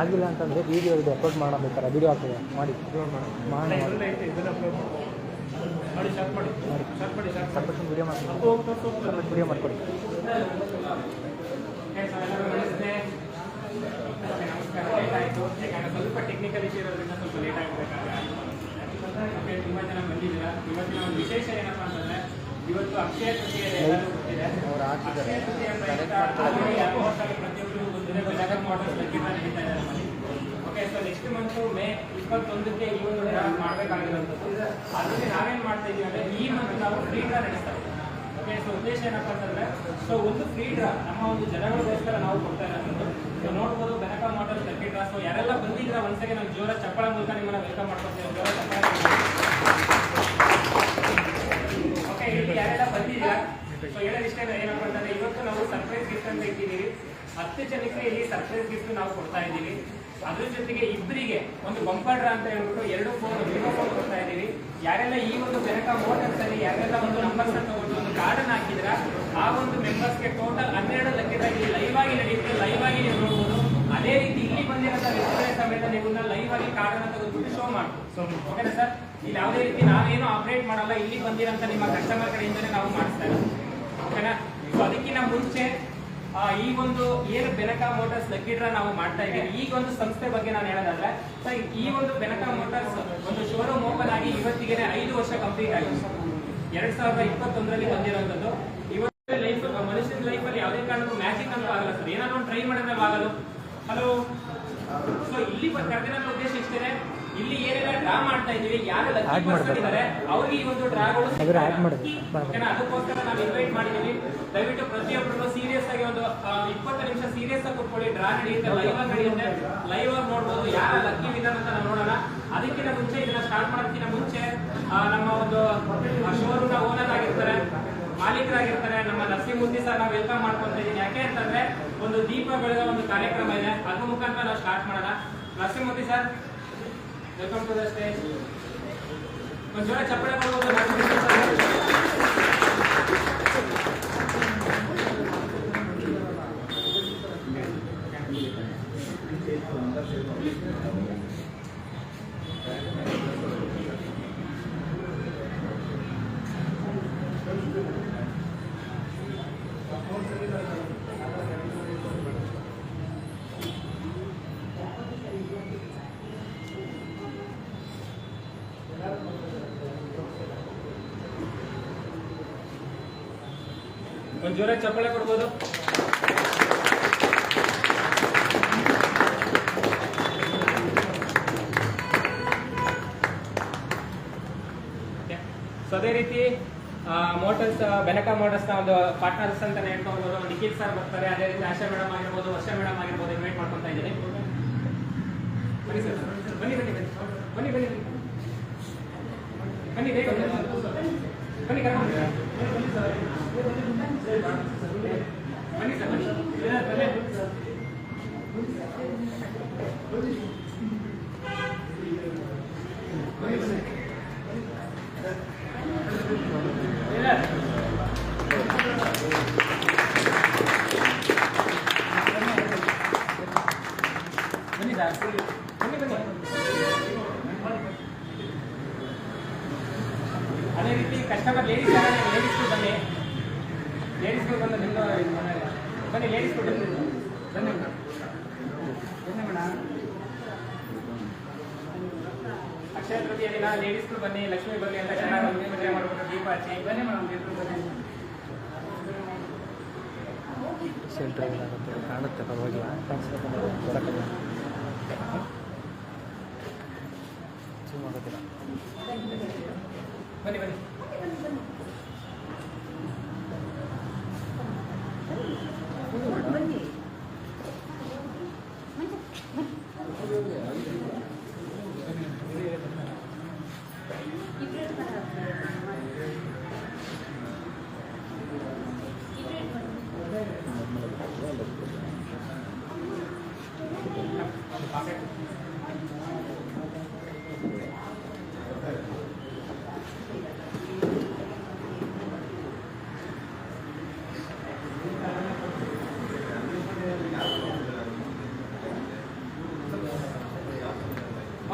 ಆಗಿಲ್ಲ ಅಂತಂದರೆ ವೀಡಿಯೋ ಇದು ಅಪ್ಲೋಡ್ ಮಾಡೋಣ ಬೇಕಾರೆ ವೀಡಿಯೋ ಆಗ್ತದೆ ಮಾಡಿ ಮಾಡಿ ಸ್ವಲ್ಪ ವೀಡಿಯೋ ಮಾಡಿ ವೀಡಿಯೋ ಮಾಡಿಕೊಡಿ. ಸ್ವಲ್ಪ ಟೆಕ್ನಿಕಲ್ ಇಶ್ಯೂ ಇರೋದ್ರಿಂದ ಸ್ವಲ್ಪ ಲೇಟ್ ಆಗಬೇಕಾಗುತ್ತೆ. ಓಕೆ, ತುಂಬ ಜನ ಬಂದಿದ್ದೀರಾ. ಇವತ್ತಿನ ಒಂದು ವಿಶೇಷ ಏನಪ್ಪ ಅಂತಂದರೆ ಇವತ್ತು ಅಕ್ಷಯ ತೃತೀಯ ಎಲ್ಲರೂ ಗೊತ್ತಿದೆ. ಅಕ್ಷಯ ತೃತೀಯ ಪ್ರತಿಯೊಬ್ಬರು ಬಂದಿದೆ. ಬೆಳಗಾವಿ ಮಾಡಲ್ಸ್ ಲಕ್ಕಿನ ನಡೀತಾ ಇದೆ ನಮ್ಮಲ್ಲಿ. Okay, so next month May 21ಕ್ಕೆ ಈ ಒಂದು ಮಾಡಬೇಕಾಗಿರುವಂಥದ್ದು. ಅದಕ್ಕೆ ನಾವೇನು ಮಾಡ್ತಾ ಇದ್ದೀವಿ ಅಂದರೆ ಈ ಮಂತ್ ನಾವು ಫ್ರೀ ಡ್ರಾ ನಡೆಸ್ತಾ ಇದ್ದೀವಿ. ಓಕೆ, ಸೊ ಉದ್ದೇಶ ಏನಪ್ಪ ಅಂತಂದರೆ ಸೊ ಒಂದು ಫ್ರೀ ಡ್ರಾ ನಮ್ಮ ಒಂದು ಜನಗಳಿಗೋಸ್ಕರ ನಾವು ಕೊಡ್ತಾ ಇರೋದು. ಸೊ ನೋಡ್ಬೋದು Belagavi models lucky draw. So ಯಾರೆಲ್ಲ ಬಂದಿದ್ದೀರಾ ಒಂದ್ಸರಿ ನಾವು ಜೋರ ಚಪ್ಪಳ ಮೂಲಕ ನಿಮ್ಮನ್ನ ವೆಲ್ಕಮ್ ಮಾಡ್ಕೊಡ್ತೀವಿ. ಜೋರ ಚಪ್ಪಳ. ಓಕೆ, ಇಲ್ಲಿ ಯಾರೆಲ್ಲ ಬಂದಿದ್ದೀರಾ ಸೊ ಹೇಳೋದಿಷ್ಟೇ ಏನಪ್ಪ ಅಂತಂದರೆ ಇವತ್ತು ನಾವು ಸರ್ಪ್ರೈಸ್ ಗಿಫ್ಟ್ ಅಂತ ಇಟ್ಟಿದ್ದೀವಿ. 10 ಜನಕ್ಕೆ ಇಲ್ಲಿ ಸರ್ಪ್ರೈಸ್ ಗಿಫ್ಟ್ ನಾವು ಕೊಡ್ತಾ ಇದ್ದೀವಿ. ಅದ್ರ ಜೊತೆಗೆ ಇಬ್ಬರಿಗೆ ಒಂದು ಬಂಪರ್ ಡ್ರಾ ಅಂತ ಹೇಳ್ಬಿಟ್ಟು 2 ಫೋನ್ ವಿವೋ ಫೋನ್ ಕೊಡ್ತಾ ಇದ್ದೀವಿ. ಯಾರೆಲ್ಲ ಈ ಒಂದು ಬೆನಕಾ ಮೋಟರ್ಸ್ ಅಲ್ಲಿ ಯಾರೆಲ್ಲ ಒಂದು ನಂಬರ್ಸ್ ತಗೊಂಡು ಒಂದು ಕಾರ್ಡನ್ನ ಹಾಕಿದ್ರ ಆ ಒಂದು ಮೆಂಬರ್ಸ್ಗೆ ಟೋಟಲ್ 12 ಲಕ್ಷದಲ್ಲಿ ಲೈವ್ ಆಗಿ ನಡೆಯುತ್ತೆ. ಲೈವ್ ಆಗಿ ನೀವು ನೋಡ್ಬೋದು. ಅದೇ ರೀತಿ ಇಲ್ಲಿ ಬಂದಿರೋಂಥ ವ್ಯಕ್ತಿಗಳ ಸಮೇತ ನೀವು ಲೈವ್ ಆಗಿ ಕಾರ್ಡನ್ನ ತೆಗೆದುಬಿಟ್ಟು ಶೋ ಮಾಡ್ಬೋದು. ಓಕೆನಾ ಸರ್? ಇಲ್ಲಿ ಯಾವುದೇ ರೀತಿ ನಾವೇನು ಆಪರೇಟ್ ಮಾಡಲ್ಲ. ಇಲ್ಲಿ ಬಂದಿರೋಂಥ ನಿಮ್ಮ ಕಸ್ಟಮರ್ ಕಡೆಯಿಂದಲೇ ನಾವು ಮಾಡಿಸ್ತಾ ಇದ್ದೀವಿ. ಓಕೆನಾ? ಸೊ ಅದಕ್ಕಿಂತ ಮುಂಚೆ ಈ ಒಂದು ಏನು ಬೆನಕಾ ಮೋಟರ್ಸ್ ಲಕ್ಕಿ ಡ್ರಾ ನಾವು ಮಾಡ್ತಾ ಇದ್ದೀವಿ. ಈಗ ಒಂದು ಸಂಸ್ಥೆ ಬಗ್ಗೆ ನಾನು ಹೇಳೋದಾದ್ರೆ ಸರ್, ಈ ಒಂದು ಬೆನಕಾ ಮೋಟರ್ಸ್ ಒಂದು ಶೋರೂಮ್ ಓಪನ್ ಆಗಿ ಇವತ್ತಿಗೆ 5 ವರ್ಷ ಕಂಪ್ಲೀಟ್ ಆಗಿದೆ. 2021ರಲ್ಲಿ ಬಂದಿರುವಂಥದ್ದು. ಇವತ್ತು ಲೈಫ್ ಮನುಷ್ಯನ ಲೈಫಲ್ಲಿ ಯಾವುದೇ ಕಾರಣಕ್ಕೂ ಮ್ಯಾಜಿಕ್ ಅಂತ ಆಗಲ್ಲ ಸರ್. ಏನಾದ್ರು ಒಂದು ಟ್ರೈ ಮಾಡಿದ್ರೆ ಆಗಲ್ಲ. ಹಲೋ, ಸೊ ಇಲ್ಲಿ ಕರೆದಿರೋ ಉದ್ದೇಶ ಇಷ್ಟೇ. ಇಲ್ಲಿ ಏನೆಲ್ಲ ಡ್ರಾ ಮಾಡ್ತಾ ಇದೀವಿ, ಯಾರು ಲಕ್ಕಿ ಪರ್ಸನ್ ಇದ್ದಾರೆ ಅವ್ರಿಗೆ ಈ ಒಂದು ಡ್ರಾಗಳು ಅದಕ್ಕೋಸ್ಕರ ನಾವು ಇನ್ವೈಟ್ ಮಾಡಿದೀವಿ. ದಯವಿಟ್ಟು ಪ್ರತಿಯೊಬ್ಬರು ಸೀರಿಯಸ್ ಆಗಿ ಒಂದು 20 ನಿಮಿಷ ಸೀರಿಯಸ್ ಆಗಿ ಕೂತ್ಕೊಳ್ಳಿ. ಡ್ರಾ ನಡೆಯುತ್ತೆ, ಲೈವ್ ಆಗಿ ನಡೆಯುತ್ತೆ. ಲೈವ್ ಆಗಿ ನೋಡ್ಬೋದು ಯಾರ ಲಕ್ಕಿ ವಿನ್ನರ್ ಅಂತ ನಾವು ನೋಡೋಣ. ಅದಕ್ಕಿಂತ ಮುಂಚೆ ಇದನ್ನ ಸ್ಟಾರ್ಟ್ ಮಾಡೋದಕ್ಕಿಂತ ಮುಂಚೆ ನಮ್ಮ ಒಂದು ಶೋರೂಮ್ ನ ಓನರ್ ಆಗಿರ್ತಾರೆ, ಮಾಲೀಕರಾಗಿರ್ತಾರೆ ನಮ್ಮ ನರಸಿಂಹಮೂರ್ತಿ ಸರ್ ನಾವು ವೆಲ್ಕಮ್ ಮಾಡ್ಕೊಂತ ಇದ್ದೀನಿ. ಯಾಕೆ ಅಂತಂದ್ರೆ ಒಂದು ದೀಪ ಬೆಳಗೋ ಒಂದು ಕಾರ್ಯಕ್ರಮ ಇದೆ, ಅದ್ರ ಮುಖಾಂತರ ನಾವು ಸ್ಟಾರ್ಟ್ ಮಾಡೋಣ. Narasimhamurthy sir, welcome to the stage. ಒಂದು ಜೋರ ಚಪ್ಪಳೆ ಕೊಡ್ಬೋದು ನರಸಿಂಹಮೂರ್ತಿ ಸರ್. ಒಂದು ಜೋರ ಚಪ್ಪಳೆ ಕೊಡ್ಬೋದು. ಸೊ ಅದೇ ರೀತಿ ಮೋಟರ್ಸ್ ಬೆನಕಾ ಮೋಟರ್ಸ್ ನ ಒಂದು ಪಾರ್ಟ್ನರ್ಸ್ ಅಂತ ಹೇಳ್ಕೊಳ್ಬೋದು. ನಿಖಿಲ್ ಸರ್ ಬರ್ತಾರೆ, ಅದೇ ರೀತಿ ಆಶಾ ಮೇಡಮ್ ಆಗಿರ್ಬೋದು, ವರ್ಷ ಮೇಡಮ್ ಆಗಿರ್ಬೋದು, ಇನ್ವೈಟ್ ಮಾಡ್ಕೊತಾ ಇದ್ದೀನಿ. ಬನ್ನಿ ಸರ್, ಬನ್ನಿ ಬನ್ನಿ ಬನ್ನಿ ಬನ್ನಿ ಬನ್ನಿ ಬನ್ನಿ ಬೇಗ ಬನ್ನಿ ಕರ್ಕೊಂಡು ಬನ್ನಿ ಸರ್, ಅದೇ ರೀತಿ ಕಸ್ಟಮರ್ ಲೇಡೀಸ್ ಬನ್ನಿ, ಲೇಡೀಸ್ ಬಂದು ನಿಮ್ದು ಬನ್ನಿ, ಲೇಡೀಸ್ ಬನ್ನಿ ಬನ್ನಿ ಮೇಡಮ್. ಅಕ್ಷಯ ತೃತೀಯ ದಿನ ಲೇಡೀಸ್ ಬನ್ನಿ, ಲಕ್ಷ್ಮಿ ಬನ್ನಿ ಅಂತ ಚೆನ್ನಾಗಿ ಪೂಜೆ ಮಾಡ್ಬಿಟ್ಟು ದೀಪ ಹಚ್ಚಿ ಬನ್ನಿ ಮೇಡಮ್. ಬನ್ನಿ ಸೆಂಟ್ರ್ ಕಾಣುತ್ತೆ, ಪರವಾಗಿಲ್ಲ. ಬನ್ನಿ ಬನ್ನಿ.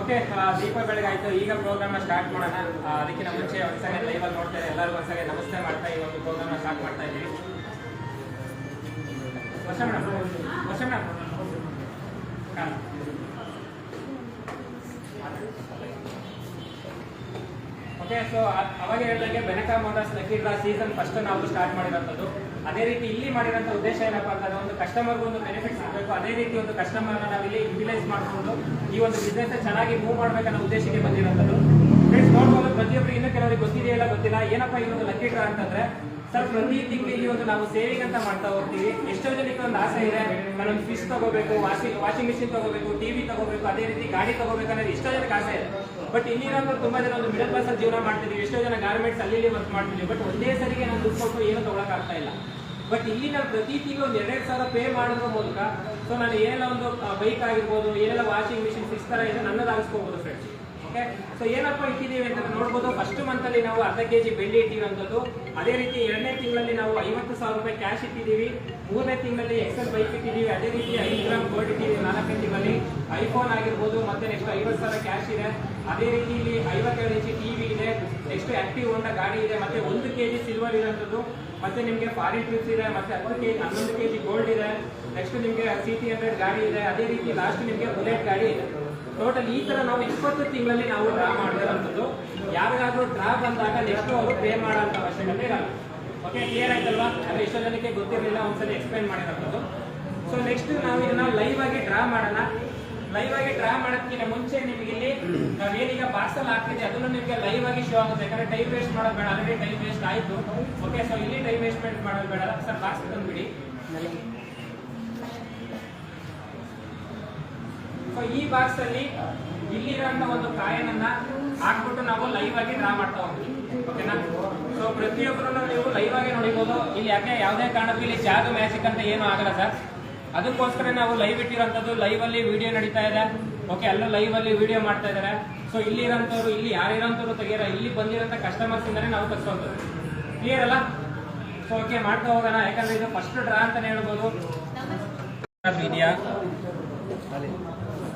ಓಕೆ, ದೀಪ ಬೆಳಗಾಯ್ತು. ಈಗ ಪ್ರೋಗ್ರಾಮ್ನ ಸ್ಟಾರ್ಟ್ ಮಾಡೋಣ. ಅದಕ್ಕಿಂತ ಮುಂಚೆ ಒಂದ್ಸಲ ಲೈವಲ್ಲಿ ನೋಡ್ತಾರೆ ಎಲ್ಲರಿಗೂ ಒಂದ್ಸಲ ನಮಸ್ತೆ ಮಾಡ್ತಾ ಈ ಒಂದು ಪ್ರೋಗ್ರಾಮ್ನ ಸ್ಟಾರ್ಟ್ ಮಾಡ್ತಾ ಇದ್ದೀವಿ. ವರ್ಷ ಮೇಡಮ್ ಓಕೆ. ಸೊ ಅವಾಗ ಹೇಳಿದಾಗೆ Benaka motors lucky draw season first ನಾವು ಸ್ಟಾರ್ಟ್ ಮಾಡಿರೋಂಥದ್ದು. ಅದೇ ರೀತಿ ಇಲ್ಲಿ ಮಾಡಿರೋಂಥ ಉದ್ದೇಶ ಏನಪ್ಪಾ ಅಂತಂದ್ರೆ ಒಂದು ಕಸ್ಟಮರ್ಗೆ ಒಂದು ಬೆನಿಫಿಟ್ ಸಿಗಬೇಕು, ಅದೇ ರೀತಿ ಒಂದು ಕಸ್ಟಮರ್ನ ನಾವಿಲ್ಲಿ ಯುಟಿಲೈಸ್ ಮಾಡಿಕೊಂಡು ಈ ಒಂದು ಬಿಸ್ನೆಸ್ ಚೆನ್ನಾಗಿ ಮೂವ್ ಮಾಡ್ಬೇಕನ್ನೋ ಉದ್ದೇಶಕ್ಕೆ ಬಂದಿರೋಂಥದ್ದು. ಫ್ರೆಂಡ್ಸ್ ನೋಡ್ಬೋದು, ಪ್ರತಿಯೊಬ್ಬರಿಗೆ ಇನ್ನೂ ಕೆಲವರಿಗೆ ಗೊತ್ತಿದೆಯಲ್ಲ ಗೊತ್ತಿಲ್ಲ ಏನಪ್ಪಾ ಈ ಒಂದು ಲಕ್ಕಿ ಡ್ರಾ ಅಂತಂದ್ರೆ ಸರ್ ಪ್ರತಿ ತಿಂಗಳು ಇಲ್ಲಿ ಒಂದು ನಾವು ಸೇವಿಂಗ್ ಅಂತ ಮಾಡ್ತಾ ಹೋಗ್ತೀವಿ. ಎಷ್ಟೋ ಜನಕ್ಕೆ ಒಂದು ಆಸೆ ಇದೆ, ನಾನೊಂದು ಫಿಶ್ ತಗೋಬೇಕು, ವಾಷಿಂಗ್ ಮಿಷಿನ್ ತಗೋಬೇಕು, ಟಿವಿ ತಗೋಬೇಕು, ಅದೇ ರೀತಿ ಗಾಡಿ ತಗೋಬೇಕು ಅನ್ನೋದು ಎಷ್ಟೋ ಜನಕ್ಕೆ ಆಸೆ ಇದೆ. ಬಟ್ ಇಲ್ಲಿರೋರು ತುಂಬಾ ಜನ ಒಂದು ಮಿಡಲ್ ಕ್ಲಾಸ್ ಜೀವನ ಮಾಡ್ತಿದ್ವಿ, ಎಷ್ಟೋ ಜನ ಗಾರ್ಮೆಂಟ್ಸ್ ಅಲ್ಲಿ ವರ್ಕ್ ಮಾಡ್ತಿದ್ವಿ. ಬಟ್ ಒಂದೇ ಸರಿಗೆ ನಾವು ದುಡ್ಡು ಕೊಟ್ಟು ಏನು ತಗೊಳಕ್ ಆಗ್ತಾ ಇಲ್ಲ. ಬಟ್ ಇಲ್ಲಿ ನಾವು ಪ್ರತಿ ತಿಂಗಳು ಒಂದು 2,000 ಪೇ ಮಾಡೋದ್ರ ಮೂಲಕ ಸೊ ನಾನು ಏನೆಲ್ಲ ಒಂದು ಬೈಕ್ ಆಗಿರ್ಬೋದು, ಏನೆಲ್ಲ ವಾಷಿಂಗ್ ಮಿಷಿನ್ ಫಿಶ್ ತರ ಇದೆ ನನ್ನದು ಆಗಿಸ್ಕೋಬಹುದು ಫ್ರೆಂಡ್ಸ್. ಓಕೆ, ಸೊ ಏನಪ್ಪ ಇಟ್ಟಿದ್ದೀವಿ ಅಂತ ನೋಡ್ಬೋದು. ಫಸ್ಟ್ ಮಂತ್ ಅಲ್ಲಿ ನಾವು ಅರ್ಧ ಕೆಜಿ ಬೆಳ್ಳಿ ಇಟ್ಟಿರೋಂಥದ್ದು. ಅದೇ ರೀತಿ 2ನೇ ತಿಂಗಳಲ್ಲಿ ನಾವು 50,000 ರೂಪಾಯಿ ಕ್ಯಾಶ್ ಇಟ್ಟಿದ್ದೀವಿ. 3ನೇ ತಿಂಗಳಲ್ಲಿ ಎಕ್ಸೆಲ್ ಬೈಕ್ ಇಟ್ಟಿದ್ದೀವಿ. ಅದೇ ರೀತಿ 5 ಗ್ರಾಮ್ ಗೋಲ್ಡ್ ಇಟ್ಟಿದ್ದೀವಿ. 4ನೇ ತಿಂಗಳಲ್ಲಿ ಐಫೋನ್ ಆಗಿರ್ಬೋದು. ಮತ್ತೆ ನೆಕ್ಸ್ಟ್ 50,000 ಕ್ಯಾಶ್ ಇದೆ. ಅದೇ ರೀತಿ ಇಲ್ಲಿ 52 ಇಂಚಿ ಟಿವಿ ಇದೆ. ನೆಕ್ಸ್ಟ್ ಆಕ್ಟಿವ್ ಹೋಂಡಾ ಗಾಡಿ ಇದೆ. ಮತ್ತೆ 1 ಕೆಜಿ ಸಿಲ್ವರ್ ಇರೋಂಥದ್ದು. ಮತ್ತೆ ನಿಮಗೆ ಫಾರಿನ್ ಟ್ರಿಪ್ಸ್ ಇದೆ. ಮತ್ತೆ 11 ಕೆಜಿ ಗೋಲ್ಡ್ ಇದೆ. ನೆಕ್ಸ್ಟ್ ನಿಮಗೆ CT100 ಗಾಡಿ ಇದೆ. ಅದೇ ರೀತಿ ಲಾಸ್ಟ್ ನಿಮಗೆ ಬುಲೆಟ್ ಗಾಡಿ ಇದೆ. ಟೋಟಲ್ ಈ ತರ ನಾವು 20 ತಿಂಗಳಲ್ಲಿ ನಾವು ಡ್ರಾ ಮಾಡಿರೋಂಥದ್ದು. ಯಾರಿಗಾದ್ರೂ ಡ್ರಾ ಬಂದಾಗ ನೆಕ್ಸ್ಟ್ ಅವರು ಪೇ ಮಾಡೋಂಥ ಅವಶ್ಯಕತೆ ಇರಲ್ಲ. ಓಕೆ, ಕ್ಲಿಯರ್ ಆಯ್ತಲ್ವಾ? ಅಂದ್ರೆ ಎಷ್ಟೋ ಜನಕ್ಕೆ ಗೊತ್ತಿರಲಿಲ್ಲ, ಒಂದ್ಸಲ ಎಕ್ಸ್ಪ್ಲೈನ್ ಮಾಡಿರೋಂಥದ್ದು. ಸೊ ನೆಕ್ಸ್ಟ್ ನಾವು ಇದನ್ನ ಲೈವ್ ಆಗಿ ಡ್ರಾ ಮಾಡೋಣ. ಲೈವ್ ಆಗಿ ಡ್ರಾ ಮಾಡೋದಕ್ಕಿಂತ ಮುಂಚೆ ನಿಮಗೆ ಇಲ್ಲಿ ನಾವೇನೀಗ ಪಾರ್ಸಲ್ ಆಗ್ತಿದೆ ಅದನ್ನು ನಿಮಗೆ ಲೈವ್ ಆಗಿ ಶೋ ಆಗುತ್ತೆ. ಯಾಕಂದ್ರೆ ಟೈಮ್ ವೇಸ್ಟ್ ಮಾಡೋದು ಬೇಡ, ಆಲ್ರೆಡಿ ಟೈಮ್ ವೇಸ್ಟ್ ಆಯ್ತು. ಓಕೆ, ಸೊ ಇಲ್ಲಿ ಟೈಮ್ ವೇಸ್ಟ್ಮೆಂಟ್ ಮಾಡೋದು ಬೇಡ. ಸರ್ ಬಾಕ್ಸ್ ತಂದ್ಬಿಡಿ. ಸೊ ಈ ಬಾಕ್ಸ್ ಅಲ್ಲಿ ಇಲ್ಲಿರೋಂಥ ಒಂದು ಕಾಯಿನನ್ನ ಹಾಕ್ಬಿಟ್ಟು ನಾವು ಲೈವ್ ಆಗಿ ಡ್ರಾ ಮಾಡ್ತಾ ಹೋಗ್ತೀವಿ. ಓಕೆನಾ? ಸೊ ಪ್ರತಿಯೊಬ್ಬರನ್ನು ನೀವು ಲೈವ್ ಆಗಿ ನೋಡಿಬಹುದು. ಇಲ್ಲಿ ಯಾಕೆ ಯಾವುದೇ ಕಾರಣಕ್ಕೂ ಇಲ್ಲಿ ಜಾಗ ಮ್ಯಾಜಿಕ್ ಅಂತ ಏನು ಆಗಲ್ಲ ಸರ್. ಅದಕ್ಕೋಸ್ಕರ ನಾವು ಲೈವ್ ಇಟ್ಟಿರೋಂಥದ್ದು. ಲೈವ್ ಅಲ್ಲಿ ವಿಡಿಯೋ ನಡೀತಾ ಇದೆ. ಓಕೆ, ಅಲ್ಲೂ ಲೈವ್ ಅಲ್ಲಿ ವಿಡಿಯೋ ಮಾಡ್ತಾ ಇದ್ದಾರೆ. ಸೊ ಇಲ್ಲಿ ಇರೋಂಥವ್ರು, ಇಲ್ಲಿ ಯಾರಿರೋಂಥವ್ರು ತೆಗಿಯಲ್ಲ, ಇಲ್ಲಿ ಬಂದಿರೋಂಥ ಕಸ್ಟಮರ್ಸ್ ಇಂದಾನೆ ನಾವು ತರಿಸೋಂಥದ್ದು. ಕ್ಲಿಯರ್ ಅಲ್ಲ? ಸೊ ಓಕೆ, ಮಾಡ್ತಾ ಹೋಗೋಣ. ಯಾಕಂದ್ರೆ ಇದು ಫಸ್ಟ್ ಡ್ರಾ ಅಂತಾನೆ ಹೇಳ್ಬೋದು. ಇದೆಯಾ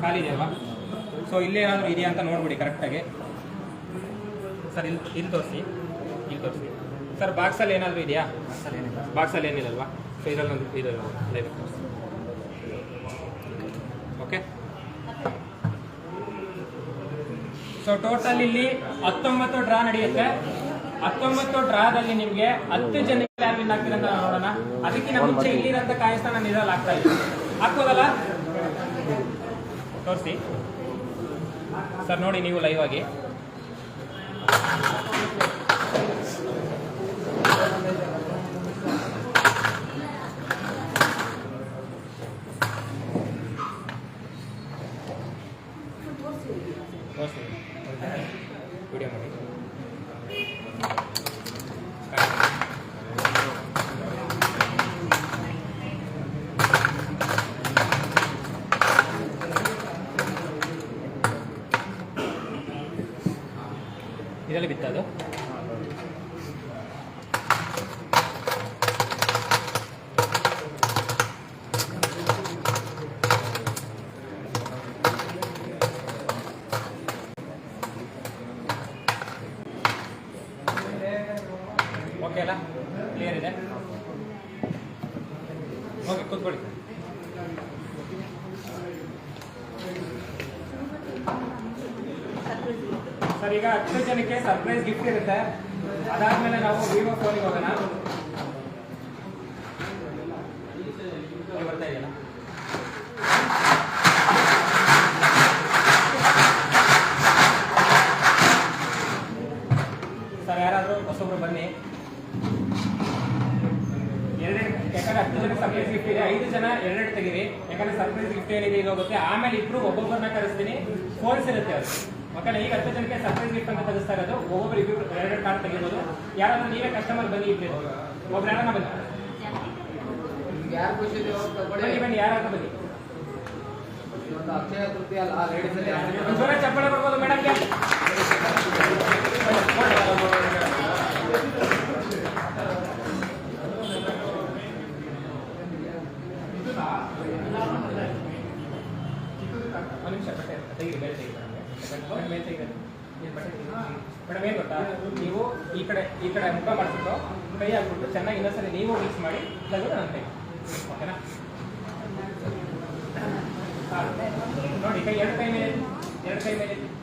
ಖಾಲಿ ಇದೆಯಲ್ವಾ? ಸೊ ಇಲ್ಲೇ ಏನಾದರೂ ಇದೆಯಾ ಅಂತ ನೋಡ್ಬಿಡಿ ಕರೆಕ್ಟಾಗಿ. ಸರ್ ಇಲ್ಲಿ ತೋರಿಸಿ, ಇಲ್ಲಿ ತೋರಿಸಿ ಸರ್. ಬಾಕ್ಸಲ್ಲಿ ಏನಾದರೂ ಇದೆಯಾ? ಬಾಕ್ಸಲ್ಲಿ ಏನಿಲ್ಲಲ್ವಾ? ಸೊ ಇದರಲ್ಲೊಂದು ಇದು ಲೈವ್ ತೋರಿಸಿ. ಓಕೆ, ಸೊ ಟೋಟಲ್ ಇಲ್ಲಿ 19 ಡ್ರಾ ನಡೆಯುತ್ತೆ. 19 ಡ್ರಾದಲ್ಲಿ ನಿಮಗೆ 10 ಜನಕ್ಕೆ ಯಾರು ವಿನ್ ಆಗ್ತೀರ ಅಂತ ನೋಡೋಣ. ಅದಕ್ಕಿಂತ ಮುಂಚೆ ಇಲ್ಲಿರೋಂಥ ಕಾಯಿಸ್ತಾನ ನಾನು ಇದರಲ್ಲಿ ಆಗ್ತಾ ಇದೆ. ಹಾಕ್ಬೋದಲ್ಲ? ತೋರಿಸಿ ಸರ್, ನೋಡಿ ನೀವು ಲೈವ್ ಆಗಿ. ತೋರಿಸಿ ವಿಡಿಯೋ ಮಾಡಿ. ಇದರಲ್ಲಿ ಬಿತ್ತದು. ಓಕೆ ಅಲ್ಲ? ಕ್ಲಿಯರ್ ಇದೆ? ಓಕೆ, ಕೂತ್ಕೊಳ್ಳಿ. ಸರ್ ಈಗ 10 ಜನಕ್ಕೆ ಸರ್ಪ್ರೈಸ್ ಗಿಫ್ಟ್ ಇರುತ್ತೆ. ಅದಾದ್ಮೇಲೆ ನಾವು ವಿವೋ ಫೋನಿಗೆ ಹೋಗೋಣ. ಬರ್ತಾ ಇದೆಯಲ್ಲ? ಸರ್ ಯಾರಾದರೂ ಹೊಸೊಬ್ರು ಬನ್ನಿ. ಯಾಕಂದ್ರೆ 10 ಜನಕ್ಕೆ ಸರ್ಪ್ರೈಸ್ ಗಿಫ್ಟ್ ಇದೆ. 5 ಜನ 2 ತೆಗೀರಿ. ಯಾಕಂದ್ರೆ ಸರ್ಪ್ರೈಸ್ ಗಿಫ್ಟ್ ಏನಿದೆ ಇದು ಹೋಗುತ್ತೆ. ಆಮೇಲೆ ಇಬ್ರು ಒಬ್ಬೊಬ್ಬರನ್ನ ಕರೆಸ್ತೀನಿ. ಫೋನ್ಸ್ ಇರುತ್ತೆ ಅವ್ರಿಗೆ. ಓಕೆನಾ? ಈಗ 10 ಜನಕ್ಕೆ ಸರ್ಪ್ರೈಸ್ ಗಿಫ್ಟ್ ಅಂತ ತೆಗಿಸ್ತಾ ಇರೋದು. ಒಬ್ಬೊಬ್ಬರು ಇಬ್ಬರು 2 ಕಾರ್ಡ್ ತೆಗಿಬೋದು. ಯಾರಾದ್ರೂ ನೀವೇ ಕಸ್ಟಮರ್ ಬನ್ನಿ, ಇಬ್ಬರು ಒಬ್ರು ಯಾರನ್ನ ಬನ್ನಿ. ಬನ್ನಿ ಯಾರಾದ್ರೂ ಬನ್ನಿ. ಜೋರ ಚಪ್ಪಳೆ ಬರ್ಬೋದು ಮೇಡಮ್ಗೆ. ಒಂದು ನಿಮಿಷ ತೆಗೀರಿ, ಬೇರೆ ತೆಗೀರಿ. ಮೇಡಮ್ ಏನು ಗೊತ್ತಾ, ನೀವು ಈ ಕಡೆ ಮುಖ ಮಾಡಿಬಿಟ್ಟು ಕೈ ಹಾಕ್ಬಿಟ್ಟು ಚೆನ್ನಾಗಿ ಇನ್ನೊಂದ್ಸರಿ ನೀವು ಮಿಕ್ಸ್ ಮಾಡಿ ತೆಗೆದು ನನ್ನ ಕೈ, ಓಕೆನಾ? ನೋಡಿ ಕೈ ಎರಡು ಕೈ ಮೇಲೆ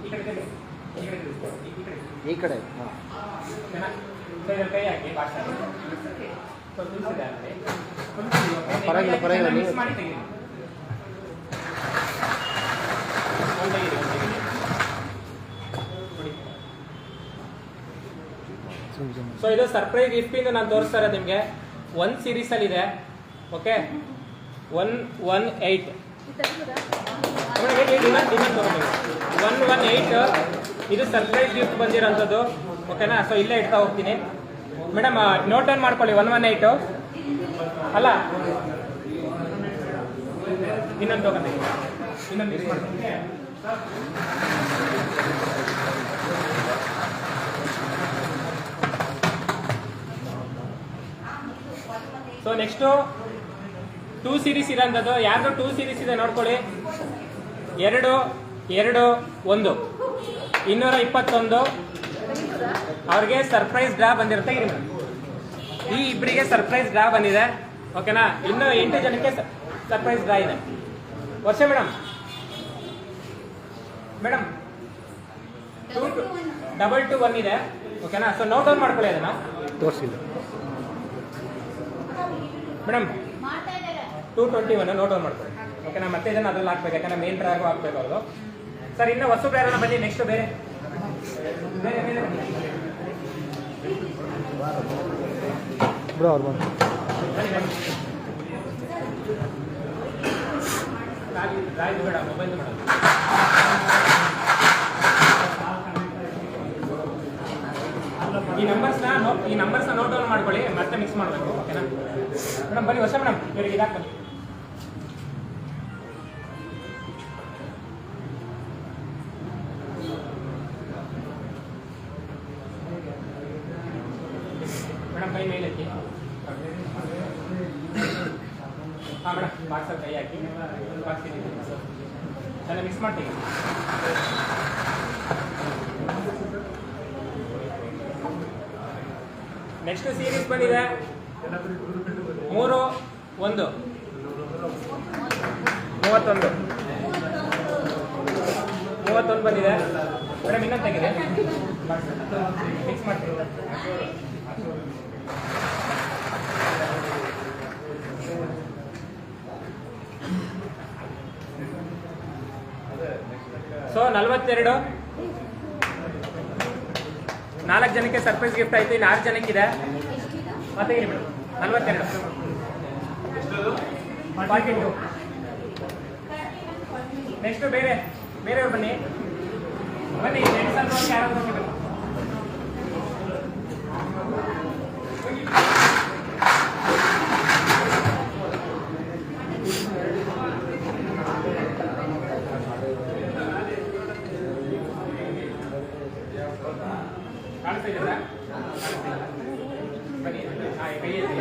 ಈ ಕಡೆ ಓಕೆನಾ? ಸೊ ಇದ್ರ ಕೈ ಹಾಕಿ ಭಾಷೆ ಮಿಕ್ಸ್ ಮಾಡಿ ತೆಗೀರಿ. ಸೊ ಇದು ಸರ್ಪ್ರೈಸ್ ಗಿಫ್ಟ್ ಇಂದ ನಾನು ತೋರಿಸ್ತಾ ಇರೋದು ನಿಮಗೆ. 1 ಸೀರೀಸ್ ಅಲ್ಲಿ ಇದೆ, ಓಕೆ? 118 118 ಇದು ಸರ್ಪ್ರೈಸ್ ಗಿಫ್ಟ್ ಬಂದಿರೋಂಥದ್ದು, ಓಕೆನಾ? ಸೊ ಇಲ್ಲೇ ಇಡ್ತಾ ಹೋಗ್ತೀನಿ ಮೇಡಮ್, ನೋಟ್ ಡೌನ್ ಮಾಡ್ಕೊಳ್ಳಿ. 118 ಅಲ್ಲ, ಇನ್ನೊಂದು ತಗೊಂಡು ಇನ್ನೊಂದು ಮಿಕ್ಸ್ ಮಾಡ್ತೀನಿ. ಸೊ ನೆಕ್ಸ್ಟು 2 ಸೀರೀಸ್ ಇರೋಂಥದ್ದು. ಯಾರ್ದು 2 ಸೀರೀಸ್ ಇದೆ ನೋಡ್ಕೊಳ್ಳಿ. 2, 2, 1 221 ಅವ್ರಿಗೆ ಸರ್ಪ್ರೈಸ್ ಡ್ರಾ ಬಂದಿರುತ್ತೆ. ಈ ಇಬ್ಬರಿಗೆ ಸರ್ಪ್ರೈಸ್ ಡ್ರಾ ಬಂದಿದೆ, ಓಕೆನಾ? ಇನ್ನು 8 ಜನಕ್ಕೆ ಸರ್ಪ್ರೈಸ್ ಡ್ರಾ ಇದೆ. ವರ್ಷ ಮೇಡಮ್ 221 ಇದೆ, ಓಕೆನಾ? ಸೊ ನೋಟ್ ಡೌನ್ ಮಾಡ್ಕೊಳ್ಳಿ ಅದನ್ನ. ತೋರಿಸಿಲ್ಲ ಮೇಡಮ್ 221 ನೋಟ್ ಡೌನ್ ಮಾಡ್ಕೊಳ್ಳಿ, ಓಕೆನಾ? ಮತ್ತೆ ಇದನ್ನು ಅದ್ರಲ್ಲಿ ಹಾಕ್ಬೇಕು, ಯಾಕಂದ್ರೆ ಮೇನ್ ಡ್ರಾಗು ಹಾಕ್ಬೇಕು ಅವ್ರದ್ದು. ಸರ್ ಇನ್ನು ಹೊಸ ಬೇರೆ ಬನ್ನಿ. ನೆಕ್ಸ್ಟ್ ಬೇರೆ ಬ್ರೋ ಅವ್ರು ಬಂದು ಬೇಡ, ಮೊಬೈಲ್ ಮೇಡಮ್. ಈ ನಂಬರ್ಸ್ನ ನೋಟ್ ಡೌನ್ ಮಾಡ್ಕೊಳ್ಳಿ, ಮತ್ತೆ ಮಿಕ್ಸ್ ಮಾಡಬೇಕು, ಓಕೆನಾ? ಮೇಡಮ್ ಬನ್ನಿ ವರ್ಷ ಮೇಡಮ್, ಇವರಿಗೆ ಇದಾಕ್ ಬನ್ನಿ. ಮೇಡಮ್ ಕೈ ಮೇಲೆ ಹಾಕಿ. ಹಾಂ ಮೇಡಮ್, ಬಾಕ್ಸಲ್ಲಿ ಕೈ ಹಾಕಿ. ಬಾಕ್ಸ್ ಚೆನ್ನಾಗಿ ಮಿಕ್ಸ್ ಮಾಡ್ತೀವಿ. ನೆಕ್ಸ್ಟ್ ಸೀರೀಸ್ ಬಂದಿದೆ 3, 1 31 ಬಂದಿದೆ ಮೇಡಮ್. ಇನ್ನೊಂದು ತೆಗಿದೆ, ಮಿಕ್ಸ್ ಮಾಡ್ತೀವಿ. ಸೊ 42 4 ಜನಕ್ಕೆ ಸರ್ಪ್ರೈಸ್ ಗಿಫ್ಟ್ ಆಯ್ತು. ಇನ್ನು 6 ಜನಕ್ಕಿದೆ. ಮತ್ತೆ ಹೇಳಿ ಮೇಡಮ್ 42 42. ನೆಕ್ಸ್ಟ್ ಬೇರೆಯವ್ರು ಬನ್ನಿ. ಯಾರಾದ್ರೂ ಕಾಣಿಸ್ತಿಲ್ಲ ಬನ್ನಿ. ಕೈ ಎತ್ತಿ,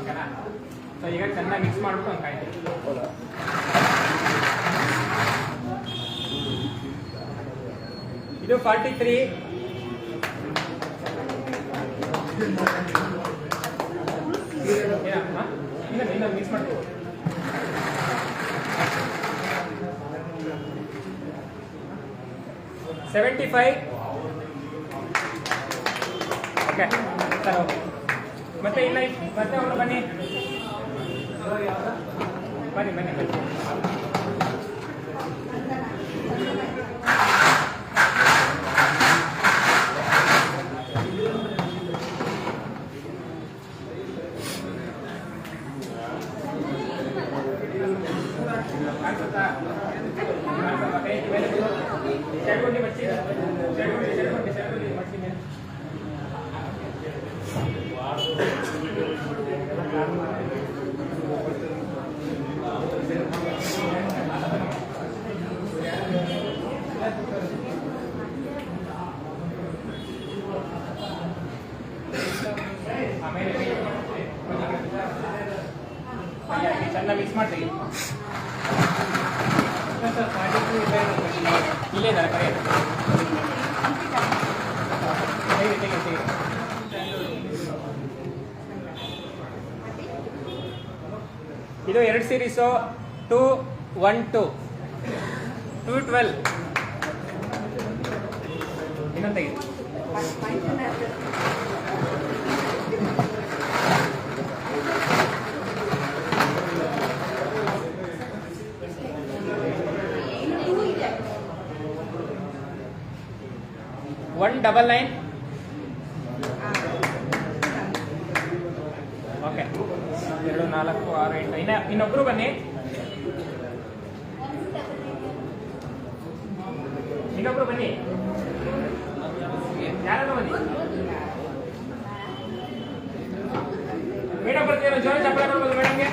ಓಕೆನಾ? ಸೊ ಈಗ ಚೆನ್ನಾಗಿ ಮಿಕ್ಸ್ ಮಾಡ್ಬಿಟ್ಟು ಒಂದು ಕಾಯ್ತೀವಿ. ಇದು 43. ಇನ್ನೊಂದು ಮಿಕ್ಸ್ ಮಾಡ್ತೀವಿ. $75. Okay sir, okay. ಮತ್ತೆ ಇಲ್ಲ, ಮತ್ತೆ ಅವರು ಬನ್ನಿ ಬನ್ನಿ ಬನ್ನಿ ಬನ್ನಿ. ಕಾಣಿಸುತ್ತಾ? ಕೈ ಮೇಲೆ ಚಡ್ಗುಂಡಿ ಮಚ್ಚಿ ಮಚ್ಚಿ ಮೇಲೆ ಆಮೇಲೆ ಚೆನ್ನಾಗಿ ಮಿಕ್ಸ್ ಮಾಡ್ತೀವಿ. ಇಲ್ಲೇ ಇದ್ದಾರೆ ಕರೆ ಇದು 2 ಸೀರೀಸು 212 212 ಇನ್ನೊಂದು ತೆಗಿ $199 ಓಕೆ 2 4 6 8 ಇನ್ನೊಬ್ರು ಬನ್ನಿ ಇನ್ನೊಬ್ರು ಬನ್ನಿ ಯಾರು ಬನ್ನಿ ಮೇಡಮ್ ಬರ್ತೀರ ಜೋರ ಚಪ್ಪಳ ಕೊಡ್ಬೋದು ಮೇಡಮ್ಗೆ